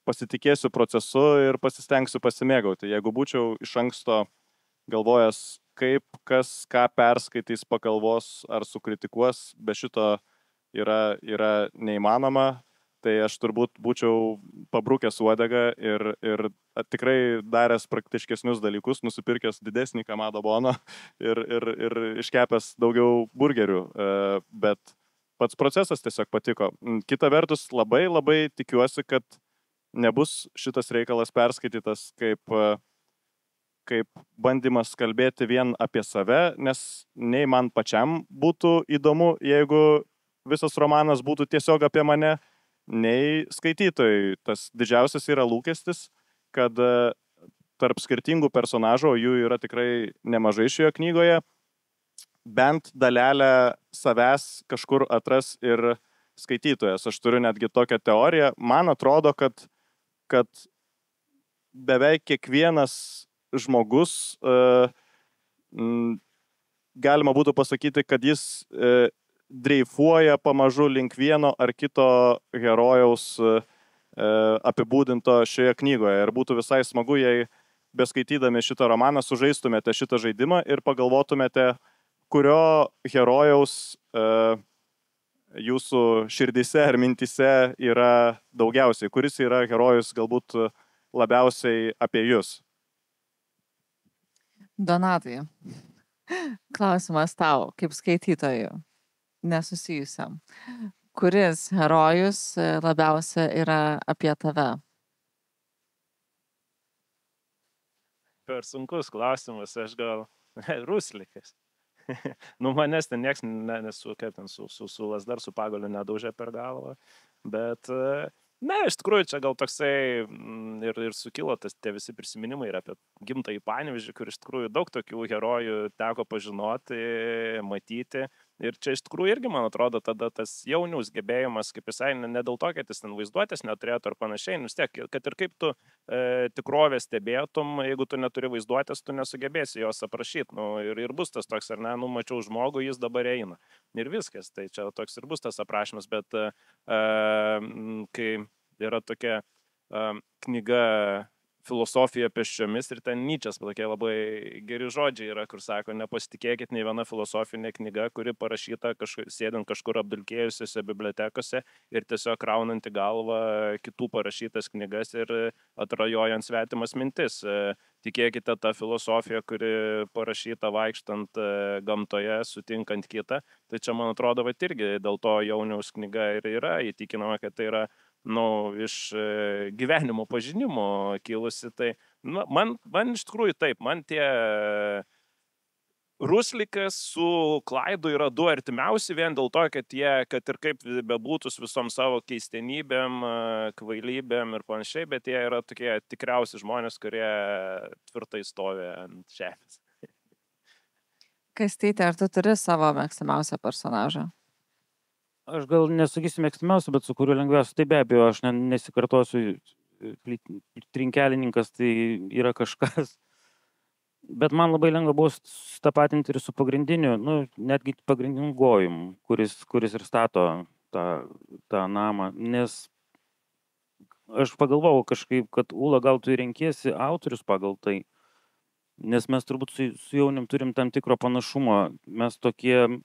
pasitikėsiu procesu ir pasistengsiu pasimėgauti. Jeigu būčiau iš anksto galvojęs, kaip, kas, ką perskaitys, pagalvos ar sukritikuos, be šito yra neįmanoma, tai aš turbūt būčiau pabrukęs uodegą ir tikrai daręs praktiškesnius dalykus, nusipirkęs didesnį Kamado boną ir iškepęs daugiau burgerių, bet pats procesas tiesiog patiko. Kita vertus, labai labai tikiuosi, kad nebus šitas reikalas perskaitytas kaip bandymas kalbėti vien apie save, nes nei man pačiam būtų įdomu, jeigu visas romanas būtų tiesiog apie mane, nei skaitytojai. Tas didžiausias yra lūkestis, kad tarp skirtingų personažų, jų yra tikrai nemažai šioje knygoje, bent dalelę savęs kažkur atras ir skaitytojas. Aš turiu netgi tokią teoriją. Man atrodo, kad beveik kiekvienas žmogus, galima būtų pasakyti, kad jis dreifuoja pamažu link vieno ar kito herojaus apibūdinto šioje knygoje. Ir būtų visai smagu, jei beskaitydami šitą romaną sužaistumėte šitą žaidimą ir pagalvotumėte, kurio herojaus jūsų širdise ar mintise yra daugiausiai, kuris yra herojus galbūt labiausiai apie jūs. Donatai, klausimas tau, kaip skaitytojų, nesusijusiam. Kuris herojus labiausia yra apie tave? Per sunkus klausimas, aš gal Ruslikas. Manęs ten nieks su lasda ar su pagaliu nedaužė per galvą, bet ne, iš tikrųjų čia gal toksai ir sukilo tie visi prisiminimai ir apie gimtąjį Panevėžį, kur iš tikrųjų daug tokių herojų teko pažinoti, matyti. Ir čia iš tikrųjų irgi, man atrodo, tada tas Jauniaus gebėjimas, kaip visai ne dėl to, kad jis ten vaizduotės neturėtų ar panašiai, vis tiek, kad ir kaip tu tikrovę stebėtum, jeigu tu neturi vaizduotės, tu nesugebėsi jos aprašyti. Ir bus tas toks, ar ne, mačiau žmogų, jis dabar eina. Ir viskas, tai čia toks ir bus tas aprašymas, bet kai yra tokia knyga Filosofija pėsčiomis ir ten Nyčės tokie labai geri žodžiai yra, kur sako, nepasitikėkit nei viena filosofinė knyga, kuri parašyta sėdint kažkur apdulkėjusiuose bibliotekose ir tiesiog kraunanti galvą kitų parašytas knygas ir atrajojant svetimas mintis. Tikėkite tą filosofiją, kuri parašyta vaikštant gamtoje, sutinkant kitą. Tai čia, man atrodo, irgi dėl to Jauniaus knyga ir yra įtikinama, kad tai yra iš gyvenimo pažinimo kilusi, tai Man iš tikrųjų taip, man tie Ruslikas su Klaidu yra du artimiausi vien dėl to, kad jie, kad ir kaip bebūtų su visom savo keistenybėm, kvailybėm ir panašiai, bet jie yra tokie tikriausi žmonės, kurie tvirtai stovi ant žemės. Kastyti, ar tu turi savo mėgstamiausią personažą? Aš gal nesakysiu mėgstamiausią, bet su kuriuo lengviausia, tai be abejo, aš nesikartosiu, trinkelininkas tai yra kažkas. Bet man labai lengva buvo sutapatinti ir su pagrindiniu, netgi pagrindiniu Gojum, kuris ir stato tą namą. Nes aš pagalvojau kažkaip, kad Ūla, gal tu renkiesi autorius pagal tai. Nes mes turbūt su Jaunim turim tam tikro panašumo. Mes tokie,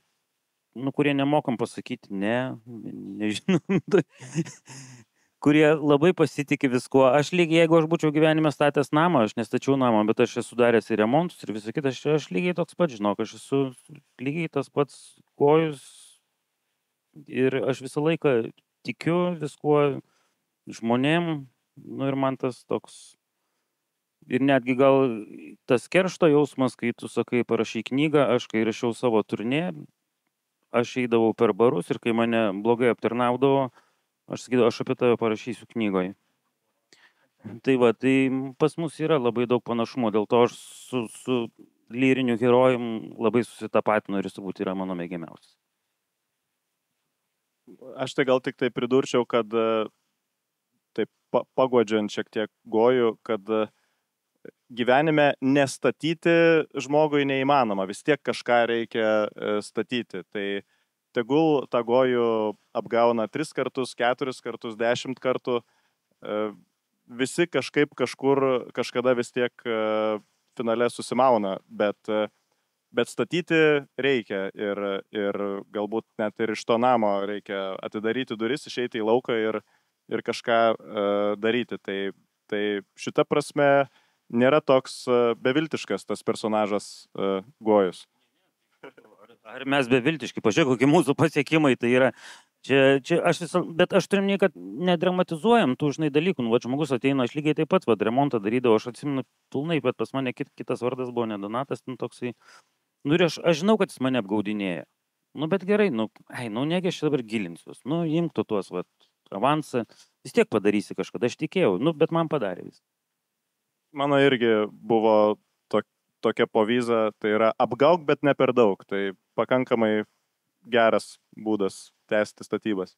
kurie nemokam pasakyti nežinom. Kurie labai pasitikė viskuo. Aš lygiai, jeigu aš būčiau gyvenime statęs namą, aš nestačiau namą, bet aš esu daręs ir remontus ir visą kitą, aš lygiai toks pats, žinok, aš esu lygiai tas pats Gojus ir aš visą laiką tikiu viskuo žmonėm, ir man tas toks, ir netgi gal tas keršto jausmas, kai tu sakai, parašai knygą, aš kai rašiau savo turnė, aš eidavau per barus ir kai mane blogai aptarnaudavo, aš sakydavau, aš apie tave parašysiu knygoje. Tai va, tai pas mus yra labai daug panašumo, dėl to aš su lyriniu herojum labai susitapatinu ir jis turbūt yra mano mėgiamiausias. Aš tai gal tik tai pridurčiau, kad taip paguodžiant šiek tiek Gojų, kad gyvenime nestatyti žmogui neįmanoma, vis tiek kažką reikia statyti. Tai tegul tą Gojų apgauna 3 kartus, 4 kartus, 10 kartų, visi kažkaip kažkada vis tiek finale susimauna, bet statyti reikia ir galbūt net ir iš to namo reikia atidaryti duris, išeiti į lauką ir kažką daryti. Tai šita prasme nėra toks beviltiškas tas personažas Gojus. Ar mes beviltiški, pažiūrėk, kokie mūsų pasiekimai tai yra. Bet aš turim, kad nedramatizuojam tų dalykų. Žmogus ateina, aš lygiai taip pat remontą darydavau, aš atsimenu pilnai, bet pas mane kitas vardas buvo ne Donatas, toksai. Ir aš žinau, kad jis mane apgaudinėja. Bet gerai, negi aš dabar gilinsiuos. Imk tu tuos avansą, vis tiek padarysi kažkada, aš tikėjau, bet man padarė vis. Mano irgi buvo tokia povyza, tai yra apgauk, bet ne per daug. Tai pakankamai geras būdas tęsti statybas.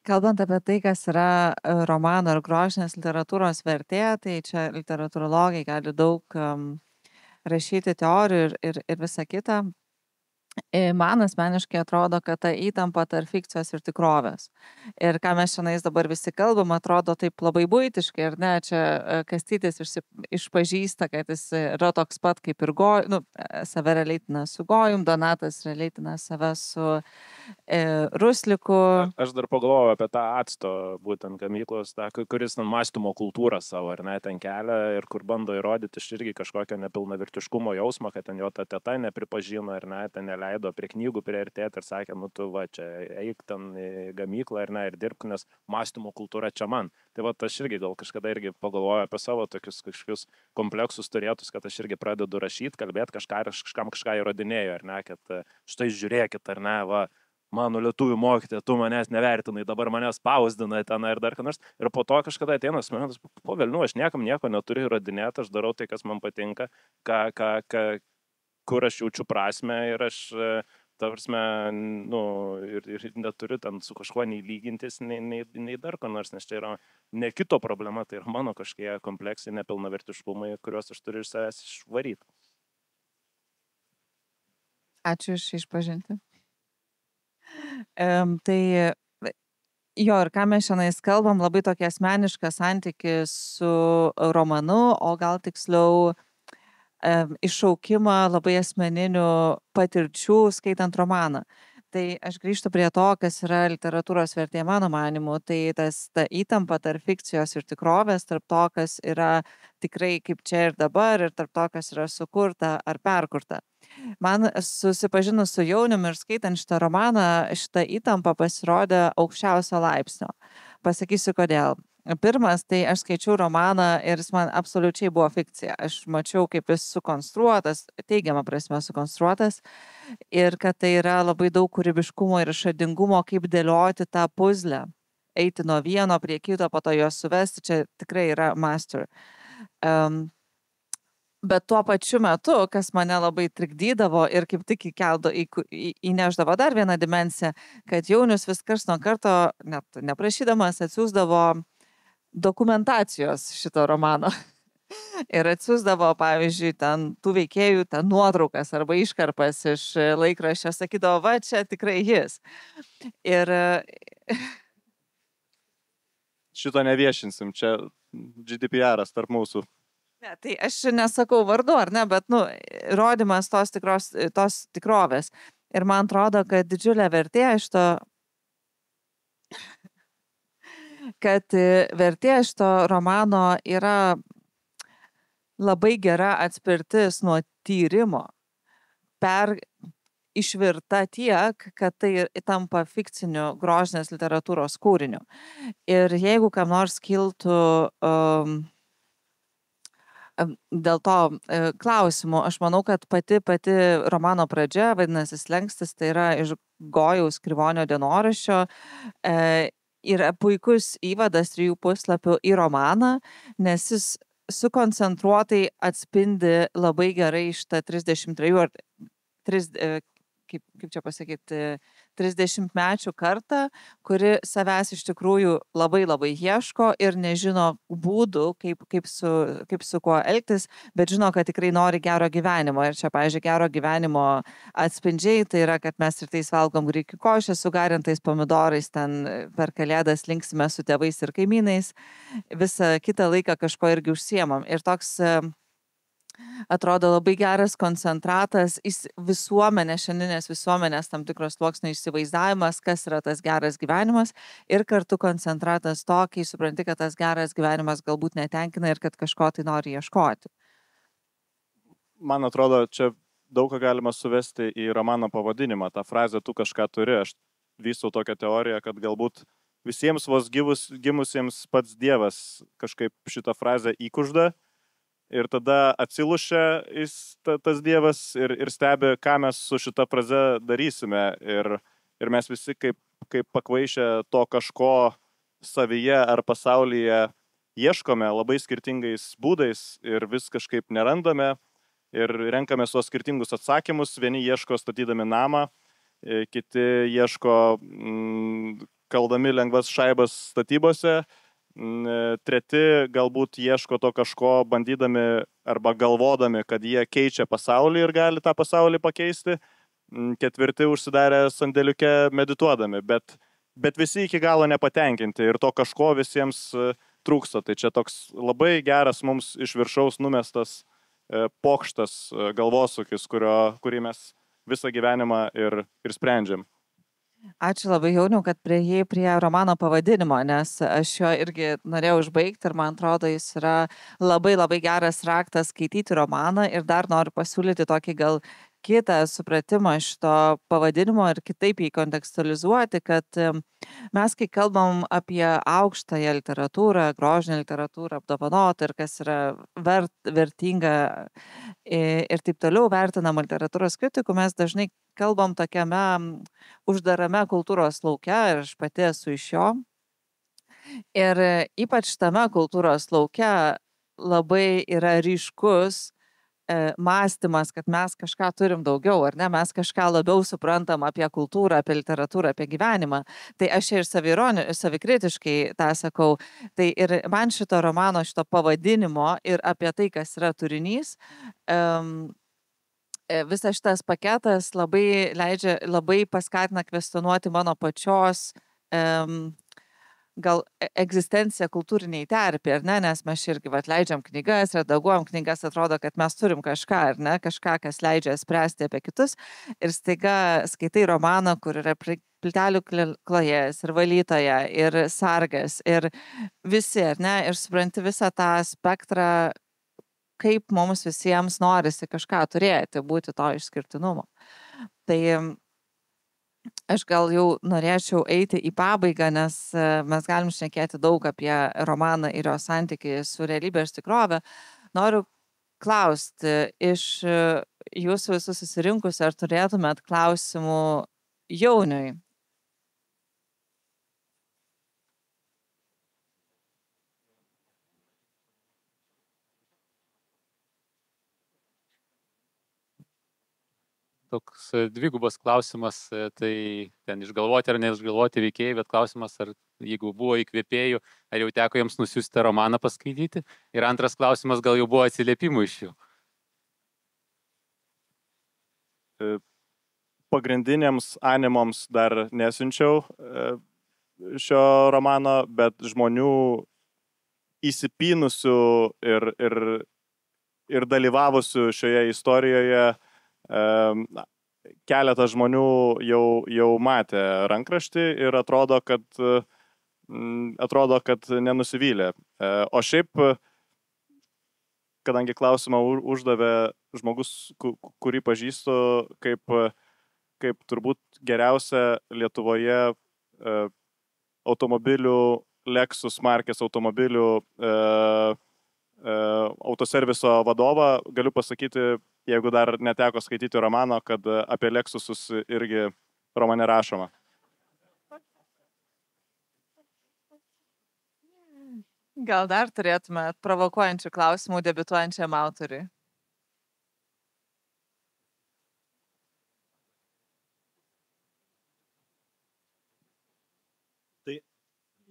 Kalbant apie tai, kas yra romano ir grožinės literatūros vertė, tai čia literatūrologai gali daug rašyti teorijų ir visą kitą. Man asmeniškai atrodo, kad ta įtampa tarp fikcijos ir tikrovės. Ir ką mes šiandien dabar visi kalbam, atrodo taip labai buitiškai, ar ne? Čia Kastytis išpažįsta, kad jis yra toks pat kaip ir Gojum, save releitina su Gojum, Donatas releitina save su Rusliku. Aš dar pagalvojau apie tą acto, būtent gamyklos, kuris mąstymo kultūrą savo, ar ne, ten kelia ir kur bando įrodyti iš irgi kažkokio nepilnavertiškumo jausmą, kad ten jo ta teta nepripažino, ar ne, ten leido prie knygų priartėti ir sakė, tu va čia eik ten į gamyklą ir dirbk, nes mąstymo kultūra čia man. Tai va aš irgi gal kažkada irgi pagalvoju apie savo tokius kažkokius kompleksus turėtus, kad aš irgi pradedu rašyti, kalbėti kažką ir kažkam kažką įrodinėju, ar ne, kad štai žiūrėkit, ar ne, va, mano lietuvių mokytoja, tu manęs nevertinai, dabar manęs spausdina ten ir dar ką nors. Ir po to kažkada ateina momentas, po velnių, aš niekam nieko neturiu įrodinėti, aš darau tai, kas man patinka, kur aš jaučiu prasme ir aš, ta prasme, ir neturiu ten su kažkuo nei lygintis, nei dar ko nors, nes čia yra ne kito problema, tai yra mano kažkokie kompleksai, nepilnavertiškumai, kuriuos aš turiu iš savęs išvaryti. Ačiū iš išpažinti. Tai jo, ir ką mes šiandien kalbam, labai tokį asmenišką santykį su romanu, o gal tiksliau iššaukimą labai asmeninių patirčių skaitant romaną. Tai aš grįžtu prie to, kas yra literatūros vertė mano manimu, tai ta įtampa tarp fikcijos ir tikrovės, tarp to, kas yra tikrai kaip čia ir dabar, ir tarp to, kas yra sukurta ar perkurta. Man susipažinus su Jaunium ir skaitant šitą romaną, šitą įtampą pasirodė aukščiausio laipsnio. Pasakysiu kodėl. Pirmas, tai aš skaičiau romaną ir jis man absoliučiai buvo fikcija. Aš mačiau, kaip jis sukonstruotas, teigiamą prasme sukonstruotas ir kad tai yra labai daug kūrybiškumo ir išradingumo, kaip dėlioti tą puzlę, eiti nuo vieno prie kito, po to juos suvesti, čia tikrai yra master. Bet tuo pačiu metu, kas mane labai trikdydavo ir kaip tik įneždavo dar vieną dimensiją, kad Jaunius vis karts nuo karto, net neprašydamas, atsiųsdavo dokumentacijos šito romano. Ir atsiųsdavo, pavyzdžiui, ten tų veikėjų ten nuotraukas arba iškarpas iš laikraščio, sakydavo, va, čia tikrai jis. Ir Šito neviešinsim, čia GDPR tarp mūsų. Ne, tai aš nesakau vardu, ar ne, bet, rodymas tos tikrovės. Ir man atrodo, kad didžiulė vertė šito romano yra labai gera atspirtis nuo tyrimo, išvirta tiek, kad tai tampa fikciniu grožinės literatūros kūriniu. Ir jeigu kam nors kiltų dėl to klausimų, aš manau, kad pati romano pradžia, vadinasi Slenkstis, tai yra iš Gojaus Krivonio dienoraščio, yra puikus įvadas 3 puslapių į romaną, nes jis sukoncentruotai atspindi labai gerai šitą 33 ar kaip čia pasakyti, 30-mečių kartą, kuri savęs iš tikrųjų labai ieško ir nežino būdų, kaip su kuo elgtis, bet žino, kad tikrai nori gero gyvenimo. Ir čia, pavyzdžiui, gero gyvenimo atspindžiai, tai yra, kad mes rytais valgom grikių košę su garintais pomidorais, ten per kalėdas linksime su tėvais ir kaimynais, visą kitą laiką kažko irgi užsiemam. Ir toks atrodo labai geras koncentratas šiandieninės visuomenės tam tikros sluoksnio įsivaizdavimas, kas yra tas geras gyvenimas ir kartu koncentratas to, kai supranti, kad tas geras gyvenimas galbūt netenkina ir kad kažko tai nori ieškoti. Man atrodo, čia daug ką galima suvesti į romano pavadinimą. Ta frazė tu kažką turi. Aš vystau tokią teoriją, kad galbūt visiems vos gimusiems pats Dievas kažkaip šitą frazę įkužda. Ir tada atsilušia tas Dievas ir stebi, ką mes su šita fraze darysime. Ir mes visi kaip pakvaišę to kažko savyje ar pasaulyje ieškome labai skirtingais būdais ir vis kažkaip nerandame ir renkame tuos skirtingus atsakymus. Vieni ieško statydami namą, kiti ieško kaldami lengvas šaibas statybose, treti galbūt ieško to kažko bandydami arba galvodami, kad jie keičia pasaulį ir gali tą pasaulį pakeisti, ketvirti užsidarę sandėliuke medituodami, bet visi iki galo nepatenkinti ir to kažko visiems trūksta. Tai čia toks labai geras mums iš viršaus numestas pokštas galvosūkis, kurį mes visą gyvenimą ir sprendžiam. Ačiū labai, Jauniau, kad priėjai prie romano pavadinimo, nes aš jo irgi norėjau užbaigti ir man atrodo, jis yra labai geras raktas skaityti romaną ir dar noriu pasiūlyti tokį gal kitą supratimą šito pavadinimo ir kitaip jį kontekstualizuoti, kad mes, kai kalbam apie aukštąją literatūrą, grožinę literatūrą, apdovanotą ir kas yra vertinga ir taip toliau vertinama literatūros kritikų, mes dažnai kalbam tokiame uždarame kultūros lauke ir aš pati esu iš jo. Ir ypač tame kultūros lauke labai yra ryškus mąstymas, kad mes kažką turim daugiau, ar ne, mes kažką labiau suprantam apie kultūrą, apie literatūrą, apie gyvenimą. Tai aš ir savikritiškai tą sakau. Tai ir man šito romano, šito pavadinimo ir apie tai, kas yra turinys, visas šitas paketas labai paskatina kvestionuoti mano pačios gal egzistencija kultūriniai terpė, ar ne, nes mes irgi leidžiam knygas, redaguojam knygas, atrodo, kad mes turim kažką, ar ne, kažką, kas leidžia spręsti apie kitus ir staiga skaitai romaną, kur yra plytelių klojas ir valytoja ir sargas ir visi, ar ne, ir supranti visą tą spektrą, kaip mums visiems norisi kažką turėti, būti to išskirtinumo. Tai aš gal jau norėčiau eiti į pabaigą, nes mes galim šnekėti daug apie romaną ir jo santykį su realybė ir tikrove. Noriu klausti iš jūsų visų susirinkusių, ar turėtumėt klausimų Jauniui? Toks dvigubas klausimas, tai ten išgalvoti ar neišgalvoti veikėjai, bet klausimas, ar jeigu buvo įkvėpėjų, ar jau teko jiems nusiųsti romaną paskaityti. Ir antras klausimas, gal jau buvo atsiliepimų iš jų. Pagrindiniams animoms dar nesiunčiau šio romano, bet žmonių įsipynusių ir dalyvavusių šioje istorijoje keletas žmonių jau matė rankraštį ir atrodo, kad nenusivylė. O šiaip, kadangi klausimą uždavė žmogus, kurį pažįstu, kaip turbūt geriausia Lietuvoje automobilių, Lexus markės automobilių autoserviso vadovą, galiu pasakyti, jeigu dar neteko skaityti romano, kad apie Lexusus irgi romane rašoma. Gal dar turėtume provokuojančių klausimų debiutuojančiam autoriui?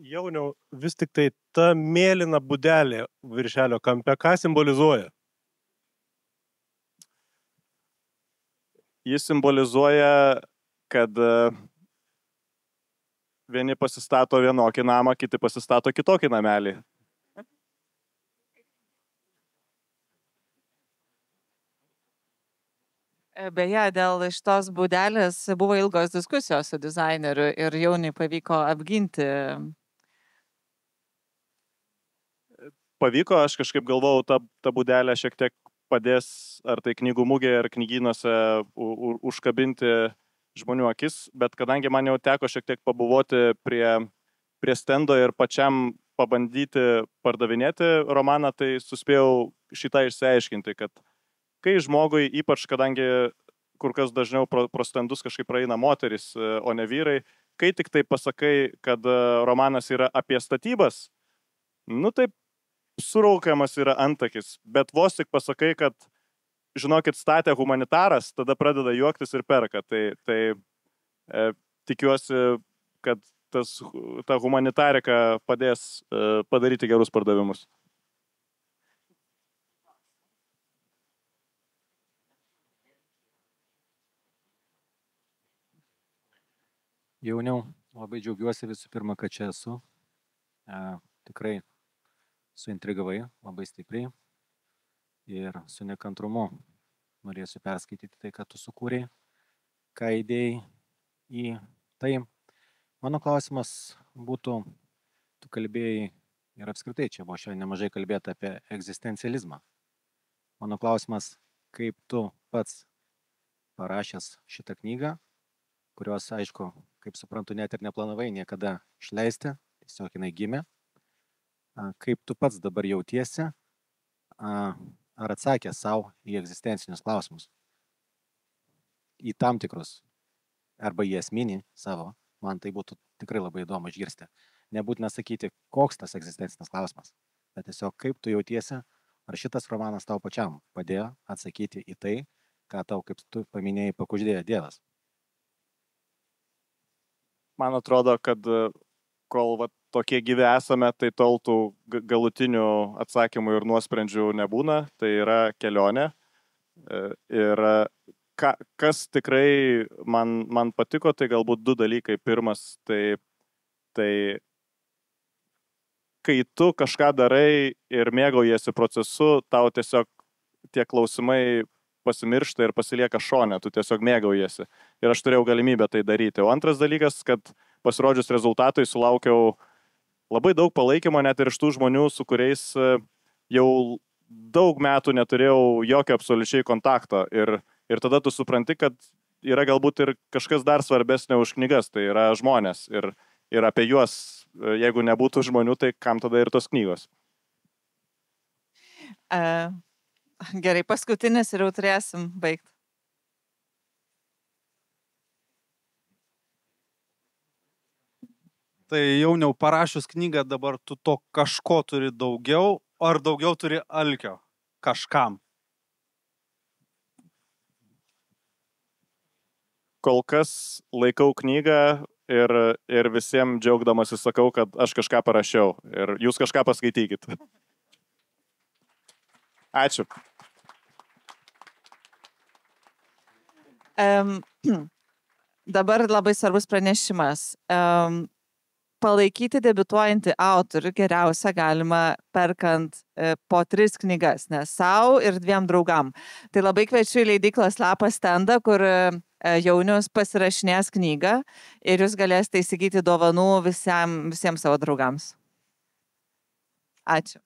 Jauniau, vis tik tai ta mėlyna būdelė viršelio kampe, ką simbolizuoja? Jis simbolizuoja, kad vieni pasistato vienokį namą, kiti pasistato kitokį namelį. Beje, dėl šitos būdelės buvo ilgos diskusijos su dizaineriu ir Jauniui pavyko apginti. Pavyko, aš kažkaip galvojau, ta būdelė šiek tiek padės ar tai knygų mugėje, ar knygynuose užkabinti žmonių akis, bet kadangi man jau teko šiek tiek pabuvoti prie stendo ir pačiam pabandyti pardavinėti romaną, tai suspėjau šitą išsiaiškinti, kad kai žmogui, ypač kadangi kur kas dažniau pro stendus kažkaip praeina moteris, o ne vyrai, kai tik tai pasakai, kad romanas yra apie statybas, nu taip suraukiamas yra antakis, bet vos tik pasakai, kad žinokit, statė humanitaras, tada pradeda juoktis ir perka. Tai tikiuosi, kad ta humanitarika padės padaryti gerus pardavimus. Jauniau, labai džiaugiuosi visų pirma, kad čia esu. Tikrai suintrigavai labai stipriai ir su nekantrumu norėsiu perskaityti tai, ką tu sukūrei, ką įdėjai į tai. Mano klausimas būtų, tu kalbėjai ir apskritai čia buvo šiandien nemažai kalbėta apie egzistencializmą. Mano klausimas, kaip tu pats parašęs šitą knygą, kurios, aišku, kaip suprantu, net ir neplanavai niekada išleisti, tiesiog jinai gimė. Kaip tu pats dabar jautiesi, ar atsakė savo į egzistencinius klausimus, į tam tikrus, arba į esminį savo, man tai būtų tikrai labai įdomu išgirsti. Nebūtina sakyti, koks tas egzistencinis klausimas, bet tiesiog kaip tu jautiesi, ar šitas romanas tau pačiam padėjo atsakyti į tai, ką tau, kaip tu paminėjai, pakuždėjo Dievas. Man atrodo, kad kol tokie gyvi esame, tai tol tų galutinių atsakymų ir nuosprendžių nebūna, tai yra kelionė. Ir kas tikrai man patiko, tai galbūt du dalykai. Pirmas, tai kai tu kažką darai ir mėgaujasi procesu, tau tiesiog tie klausimai pasimiršta ir pasilieka šone, tu tiesiog mėgaujasi. Ir aš turėjau galimybę tai daryti. O antras dalykas, kad pasirodžius rezultatui sulaukiau labai daug palaikymo net ir iš tų žmonių, su kuriais jau daug metų neturėjau jokio absoliučiai kontakto. Ir tada tu supranti, kad yra galbūt ir kažkas dar svarbesnio už knygas, tai yra žmonės. Ir apie juos, jeigu nebūtų žmonių, tai kam tada ir tos knygos? Gerai, paskutinis ir jau turėsim baigti. Tai Jauniau, parašius knygą, dabar tu to kažko turi daugiau, ar daugiau turi alkio kažkam? Kol kas laikau knygą ir visiems džiaugdamasi sakau, kad aš kažką parašiau ir jūs kažką paskaitykit. Ačiū. Dabar labai svarbus pranešimas. Palaikyti debiutuojantį autorių geriausia galima perkant po 3 knygas, nes savo ir 2 draugam. Tai labai kviečiu į leidyklos Lapas stendą, kur Jaunius pasirašinės knygą ir jūs galėsite įsigyti dovanų visiems savo draugams. Ačiū.